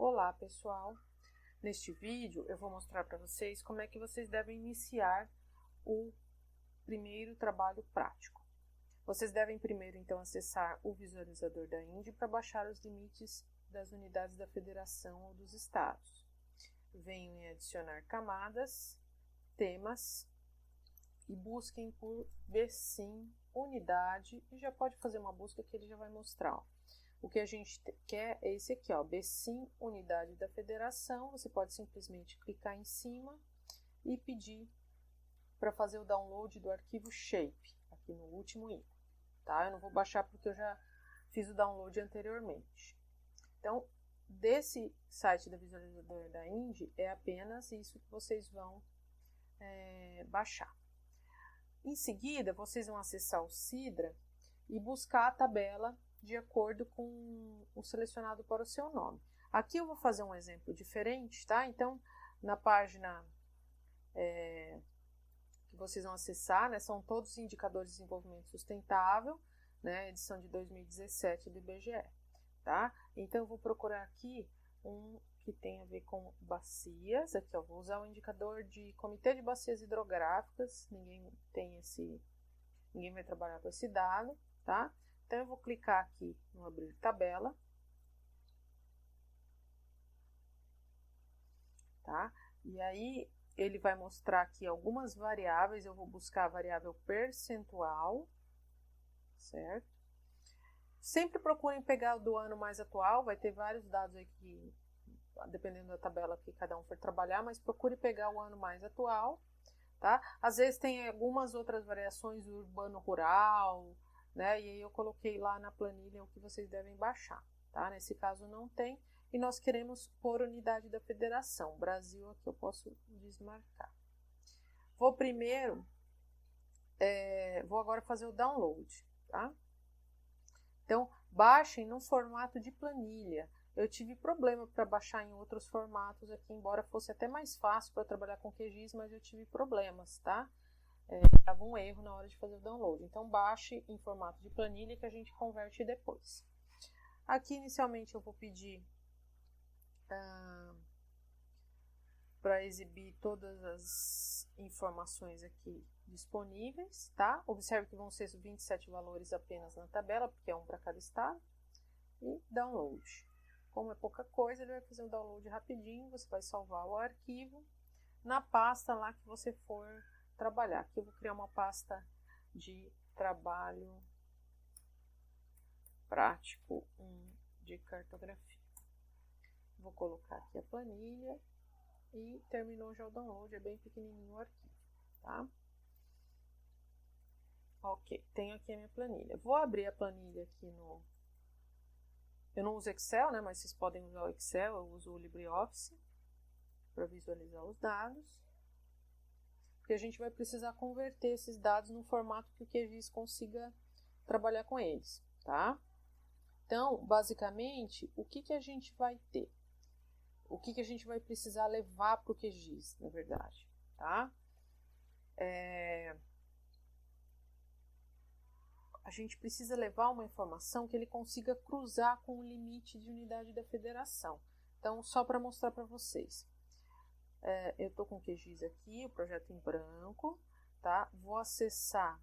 Olá pessoal, neste vídeo eu vou mostrar para vocês como é que vocês devem iniciar o primeiro trabalho prático. Vocês devem primeiro então acessar o visualizador da INDE para baixar os limites das unidades da federação ou dos estados. Venham em adicionar camadas, temas e busquem por BSIM unidade e já pode fazer uma busca que ele já vai mostrar. O que a gente quer é esse aqui, ó, BSIM unidade da federação. Você pode simplesmente clicar em cima e pedir para fazer o download do arquivo shape, aqui no último ícone, tá? Eu não vou baixar porque eu já fiz o download anteriormente. Então, desse site da visualizador da INDE, é apenas isso que vocês vão baixar. Em seguida, vocês vão acessar o Sidra e buscar a tabela de acordo com o selecionado para o seu nome. Aqui eu vou fazer um exemplo diferente, tá? Então, na página que vocês vão acessar, né, são todos os indicadores de desenvolvimento sustentável, né, edição de 2017 do IBGE, tá? Então, eu vou procurar aqui um que tem a ver com bacias. Aqui, ó, vou usar o indicador de Comitê de Bacias Hidrográficas. Ninguém vai trabalhar com esse dado, tá? Então, eu vou clicar aqui no abrir tabela, tá? E aí, ele vai mostrar aqui algumas variáveis. Eu vou buscar a variável percentual, certo? Sempre procurem pegar o do ano mais atual, vai ter vários dados aqui, dependendo da tabela que cada um for trabalhar, mas procure pegar o ano mais atual, tá? Às vezes tem algumas outras variações urbano-rural, né? E aí eu coloquei lá na planilha o que vocês devem baixar, tá? Nesse caso não tem, e nós queremos por unidade da federação. Brasil aqui eu posso desmarcar. Vou agora fazer o download, tá? Então, baixem no formato de planilha. Eu tive problema para baixar em outros formatos aqui, embora fosse até mais fácil para trabalhar com QGIS, mas eu tive problemas, tá? Dava um erro na hora de fazer o download. Então, baixe em formato de planilha que a gente converte depois. Aqui, inicialmente, eu vou pedir para exibir todas as informações aqui disponíveis, tá? Observe que vão ser 27 valores apenas na tabela, porque é um para cada estado. E download. Como é pouca coisa, ele vai fazer o download rapidinho. Você vai salvar o arquivo na pasta lá que você for trabalhar. Aqui eu vou criar uma pasta de trabalho prático 1 de cartografia. Vou colocar aqui a planilha e terminou já o download, é bem pequenininho o arquivo, tá? Ok, tenho aqui a minha planilha. Vou abrir a planilha aqui no... Eu não uso Excel, né, mas vocês podem usar o Excel, eu uso o LibreOffice para visualizar os dados. Porque a gente vai precisar converter esses dados no formato que o QGIS consiga trabalhar com eles, tá? Então, basicamente, o que a gente vai ter? O que a gente vai precisar levar para o QGIS, na verdade, tá? A gente precisa levar uma informação que ele consiga cruzar com o limite de unidade da federação. Então, só para mostrar para vocês. Eu estou com o QGIS aqui, o projeto em branco, tá? Vou acessar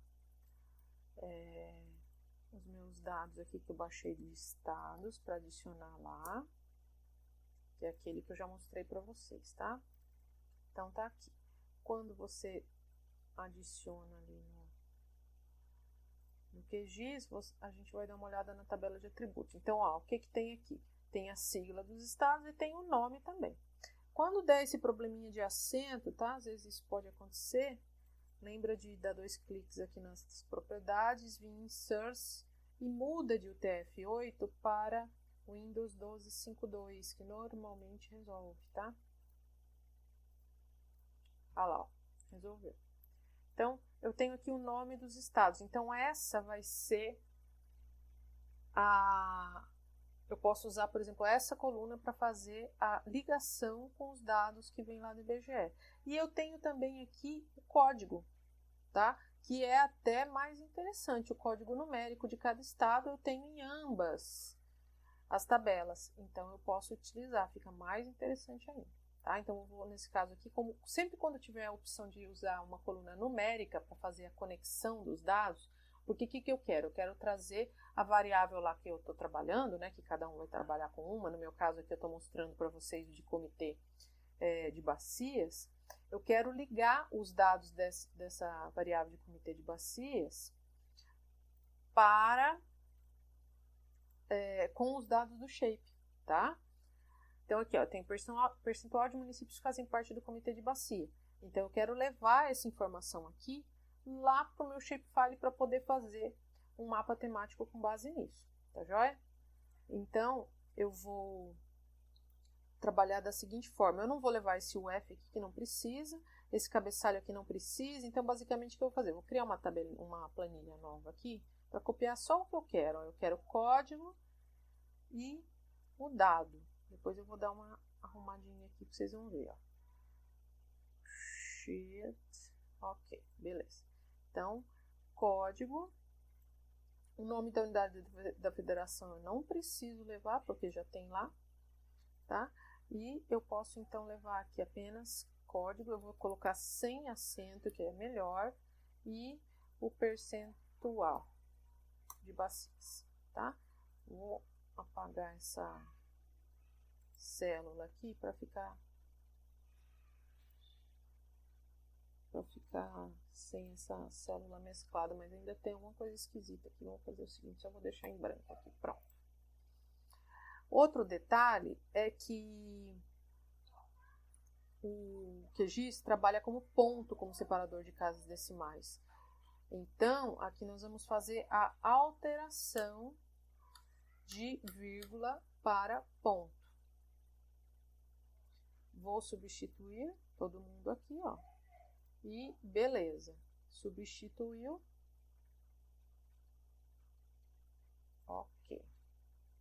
os meus dados aqui que eu baixei de estados para adicionar lá, que é aquele que eu já mostrei para vocês, tá? Então, tá aqui. Quando você adiciona ali no QGIS, a gente vai dar uma olhada na tabela de atributos. Então, ó, o que tem aqui? Tem a sigla dos estados e tem o nome também. Quando der esse probleminha de acento, tá? Às vezes isso pode acontecer. Lembra de dar 2 cliques aqui nas propriedades, vir em Source e muda de UTF-8 para Windows 12.5.2, que normalmente resolve, tá? Olha lá, ó, resolveu. Então, eu tenho aqui o nome dos estados. Então, essa vai ser eu posso usar, por exemplo, essa coluna para fazer a ligação com os dados que vem lá do IBGE. E eu tenho também aqui o código, tá? Que é até mais interessante. O código numérico de cada estado eu tenho em ambas as tabelas. Então, eu posso utilizar, fica mais interessante ainda. Tá? Então, eu vou, nesse caso aqui, como sempre quando eu tiver a opção de usar uma coluna numérica para fazer a conexão dos dados, porque o que eu quero? Eu quero trazer a variável lá que eu estou trabalhando, né, que cada um vai trabalhar com uma. No meu caso aqui eu estou mostrando para vocês de comitê de bacias. Eu quero ligar os dados dessa variável de comitê de bacias para com os dados do shape, tá? Então aqui, ó, tem percentual de municípios que fazem parte do comitê de bacia. Então eu quero levar essa informação aqui lá para o meu shapefile para poder fazer um mapa temático com base nisso, tá joia? Então eu vou trabalhar da seguinte forma: eu não vou levar esse UF aqui que não precisa, esse cabeçalho aqui não precisa. Então basicamente o que eu vou fazer? Eu vou criar uma planilha nova aqui para copiar só o que eu quero. Eu quero o código e o dado. Depois eu vou dar uma arrumadinha aqui para vocês vão ver, ó. Ok, beleza. Então, código, o nome da unidade da federação eu não preciso levar, porque já tem lá, tá? E eu posso então levar aqui apenas código, eu vou colocar sem acento, que é melhor, e o percentual de bacias, tá? Vou apagar essa célula aqui para ficar sem essa célula mesclada, mas ainda tem alguma coisa esquisita aqui. Vamos fazer o seguinte, só vou deixar em branco aqui, pronto. Outro detalhe é que o QGIS trabalha como ponto, como separador de casas decimais. Então, aqui nós vamos fazer a alteração de vírgula para ponto. Vou substituir todo mundo aqui, ó. E beleza. Substituiu. Ok.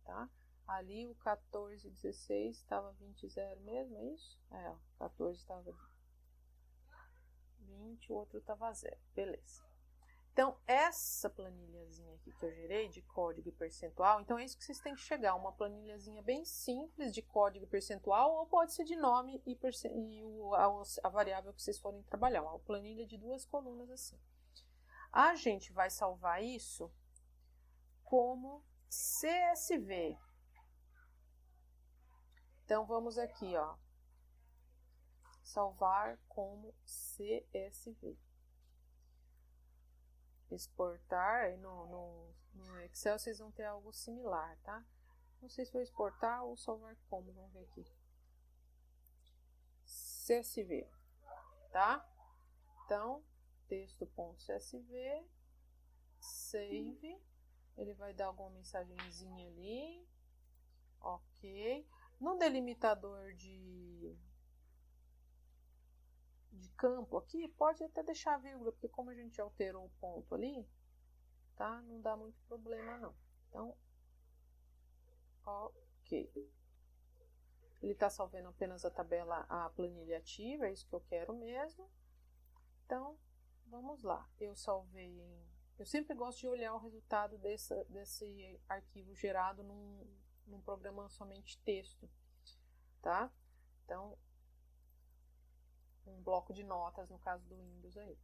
Tá? Ali o 14 e 16 estava 20 0 mesmo, é isso? É, ó. 14 estava 20, o outro estava 0. Beleza. Então, essa planilhazinha aqui que eu gerei de código e percentual, então é isso que vocês têm que chegar, uma planilhazinha bem simples de código e percentual, ou pode ser de nome e a variável que vocês forem trabalhar, uma planilha de 2 colunas assim. A gente vai salvar isso como CSV. Então, vamos aqui, ó, salvar como CSV. Exportar, aí no Excel vocês vão ter algo similar, tá? Não sei se vou exportar ou salvar como, vamos ver aqui. CSV, tá? Então, texto.csv, save, ele vai dar alguma mensagenzinha ali, ok. No delimitador de campo aqui, pode até deixar vírgula, porque como a gente alterou o ponto ali, tá? Não dá muito problema não. Então, ok. Ele está salvando apenas a tabela, a planilha ativa, é isso que eu quero mesmo. Então, vamos lá. Eu salvei em... Eu sempre gosto de olhar o resultado desse arquivo gerado num programa somente texto, tá? Então, um bloco de notas no caso do Windows aí.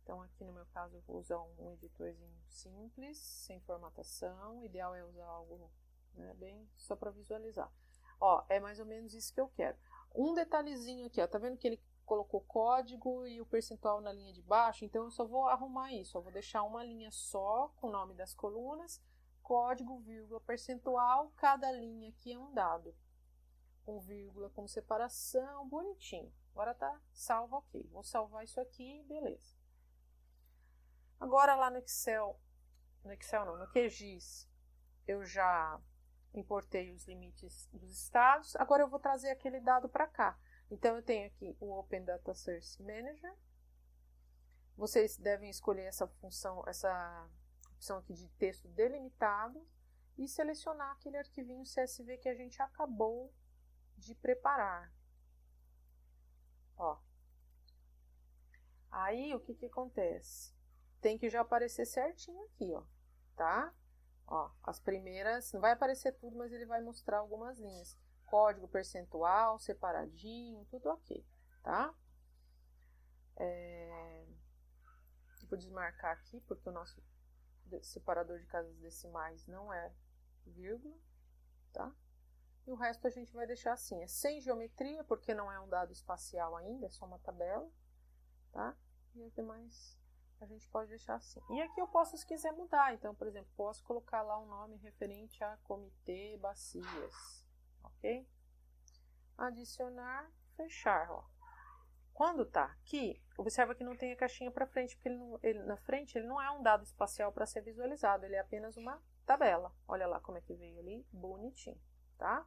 Então, aqui no meu caso, eu vou usar um editorzinho simples, sem formatação. O ideal é usar algo, né, bem só para visualizar. Ó, é mais ou menos isso que eu quero. Um detalhezinho aqui, ó, tá vendo que ele colocou código e o percentual na linha de baixo? Então, eu só vou arrumar isso. Eu vou deixar uma linha só com o nome das colunas, código, vírgula, percentual. Cada linha aqui é um dado. Com vírgula, com separação, bonitinho. Agora tá salvo, ok. Vou salvar isso aqui, beleza. Agora lá no QGIS, eu já importei os limites dos estados. Agora eu vou trazer aquele dado para cá. Então eu tenho aqui o Open Data Source Manager. Vocês devem escolher essa função, essa opção aqui de texto delimitado e selecionar aquele arquivinho CSV que a gente acabou de preparar. Ó. Aí o que acontece? Tem que já aparecer certinho aqui, ó, tá? Ó, as primeiras, não vai aparecer tudo, mas ele vai mostrar algumas linhas. Código percentual, separadinho, tudo ok, tá? Vou desmarcar aqui, porque o nosso separador de casas decimais não é vírgula, tá? E o resto a gente vai deixar assim, é sem geometria, porque não é um dado espacial ainda, é só uma tabela, tá? E as demais a gente pode deixar assim. E aqui eu posso, se quiser, mudar. Então, por exemplo, posso colocar lá um nome referente a Comitê Bacias, ok? Adicionar, fechar, ó. Quando tá aqui, observa que não tem a caixinha para frente, porque na frente ele não é um dado espacial para ser visualizado, ele é apenas uma tabela. Olha lá como é que veio ali, bonitinho, tá?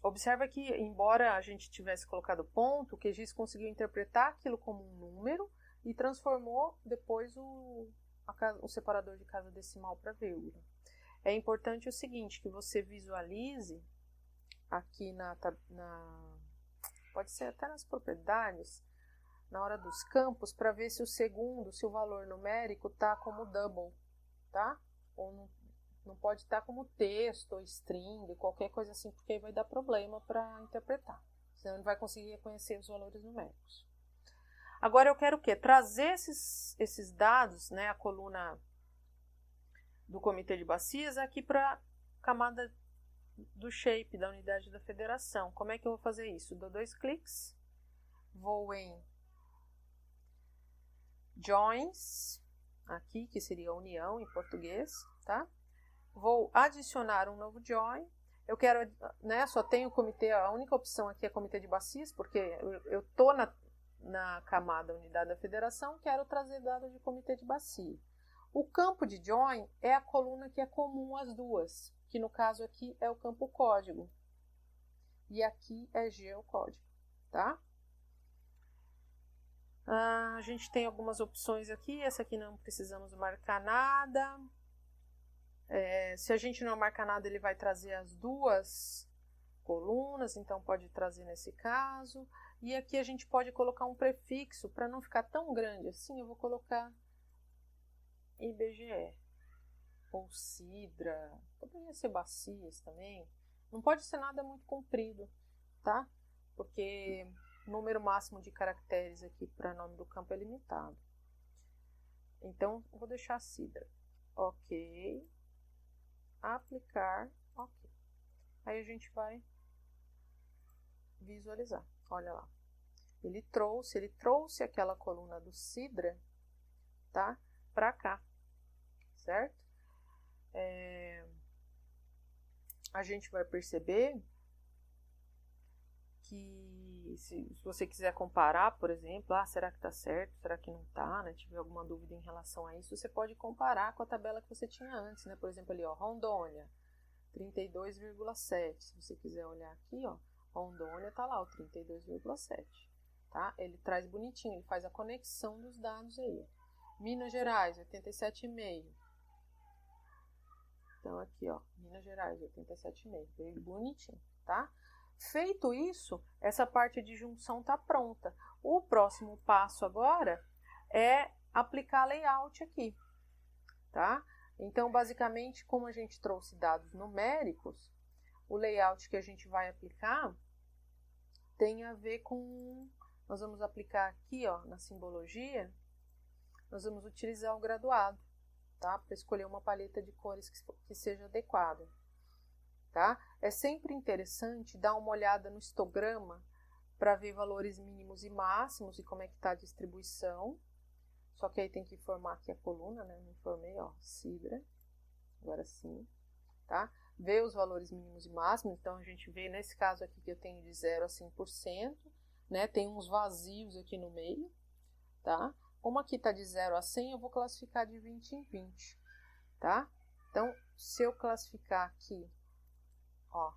Observa que, embora a gente tivesse colocado ponto, o QGIS conseguiu interpretar aquilo como um número e transformou depois o separador de casa decimal para vírgula. É importante o seguinte, que você visualize aqui pode ser até nas propriedades, na hora dos campos, para ver se o segundo, se o valor numérico está como double, tá? Ou não pode estar como texto ou string, qualquer coisa assim, porque aí vai dar problema para interpretar. Senão não vai conseguir reconhecer os valores numéricos. Agora eu quero o quê? Trazer esses dados, né, a coluna do Comitê de Bacias, aqui para a camada do shape, da unidade da federação. Como é que eu vou fazer isso? Dou 2 cliques, vou em Joins, aqui, que seria união em português, tá? Vou adicionar um novo join. Eu quero, né, só tenho o comitê, a única opção aqui é comitê de bacias, porque eu estou na camada unidade da federação, quero trazer dados de comitê de bacia. O campo de join é a coluna que é comum às duas, que no caso aqui é o campo código. E aqui é geocódigo, tá? A gente tem algumas opções aqui, essa aqui não precisamos marcar nada. Se a gente não marcar nada, ele vai trazer as duas colunas, então pode trazer nesse caso. E aqui a gente pode colocar um prefixo, para não ficar tão grande assim, eu vou colocar IBGE, ou Sidra, poderia ser bacias também. Não pode ser nada muito comprido, tá? Porque o número máximo de caracteres aqui para nome do campo é limitado. Então, eu vou deixar Sidra. Ok. Aplicar, ok. Aí a gente vai visualizar. Olha lá. Ele trouxe aquela coluna do Sidra, tá? Para cá, certo? A gente vai perceber que se você quiser comparar, por exemplo, será que está certo, será que não está, né? Tiver alguma dúvida em relação a isso, você pode comparar com a tabela que você tinha antes, né? Por exemplo, ali, ó, Rondônia, 32,7. Se você quiser olhar aqui, ó, Rondônia está lá, o 32,7. Tá? Ele traz bonitinho, ele faz a conexão dos dados aí. Minas Gerais, 87,5. Então, aqui, ó, Minas Gerais, 87,5. Veio bonitinho, tá? Feito isso, essa parte de junção está pronta. O próximo passo agora é aplicar layout aqui, tá? Então, basicamente, como a gente trouxe dados numéricos, o layout que a gente vai aplicar tem a ver com... Nós vamos aplicar aqui, ó, na simbologia, nós vamos utilizar o graduado, tá? Para escolher uma paleta de cores que seja adequada. Tá? É sempre interessante dar uma olhada no histograma para ver valores mínimos e máximos e como é que está a distribuição. Só que aí tem que informar aqui a coluna, né? Não informei, ó, Sidra. Agora sim, tá? Ver os valores mínimos e máximos. Então, a gente vê nesse caso aqui que eu tenho de 0 a 100%, né? Tem uns vazios aqui no meio, tá? Como aqui está de 0 a 100, eu vou classificar de 20 em 20, tá? Então, se eu classificar aqui, ó,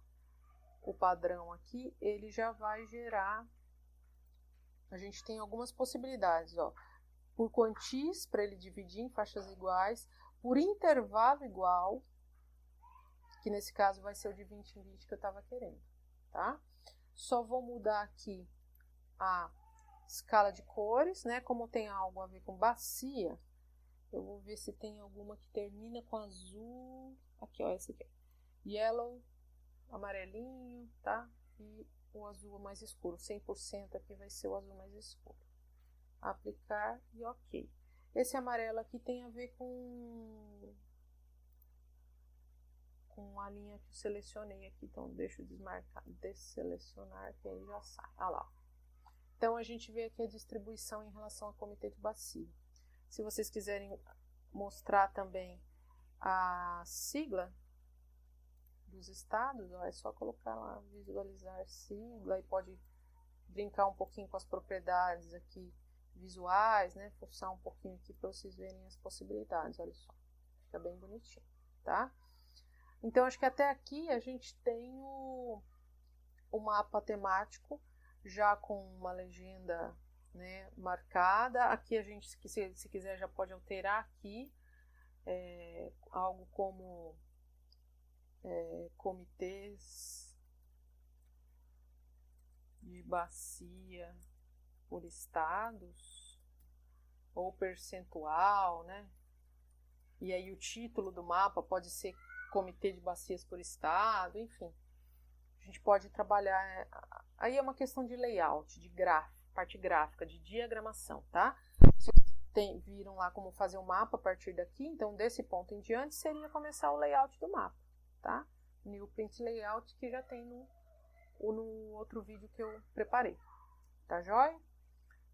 o padrão aqui, ele já vai gerar... A gente tem algumas possibilidades, ó. Por quantis, para ele dividir em faixas iguais, por intervalo igual, que nesse caso vai ser o de 20 em 20 que eu estava querendo, tá? Só vou mudar aqui a escala de cores, né? Como tem algo a ver com bacia, Eu vou ver se tem alguma que termina com azul. Aqui, ó, essa aqui. Yellow, amarelinho, tá? E o azul mais escuro. 100% aqui vai ser o azul mais escuro. Aplicar e ok. Esse amarelo aqui tem a ver com a linha que eu selecionei aqui. Então, deixa eu desselecionar, que aí já sai. Olha lá. Então, a gente vê aqui a distribuição em relação ao comitê de bacia. Se vocês quiserem mostrar também a sigla dos estados, ó, é só colocar lá, visualizar sigla, e pode brincar um pouquinho com as propriedades aqui visuais, né? Forçar um pouquinho aqui para vocês verem as possibilidades, olha só. Fica bem bonitinho, tá? Então, acho que até aqui a gente tem o mapa temático, já com uma legenda, né, marcada. Aqui a gente, se quiser, já pode alterar aqui, algo como comitês de bacia por estados, ou percentual, né? E aí o título do mapa pode ser comitê de bacias por estado, enfim. A gente pode trabalhar, aí é uma questão de layout, de parte gráfica, de diagramação, tá? Vocês viram lá como fazer o mapa a partir daqui, então desse ponto em diante seria começar o layout do mapa, tá? New Print Layout, que já tem no outro vídeo que eu preparei, tá joia?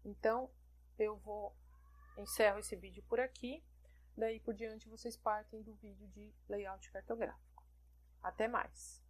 Então, eu encerro esse vídeo por aqui, daí por diante vocês partem do vídeo de layout cartográfico. Até mais!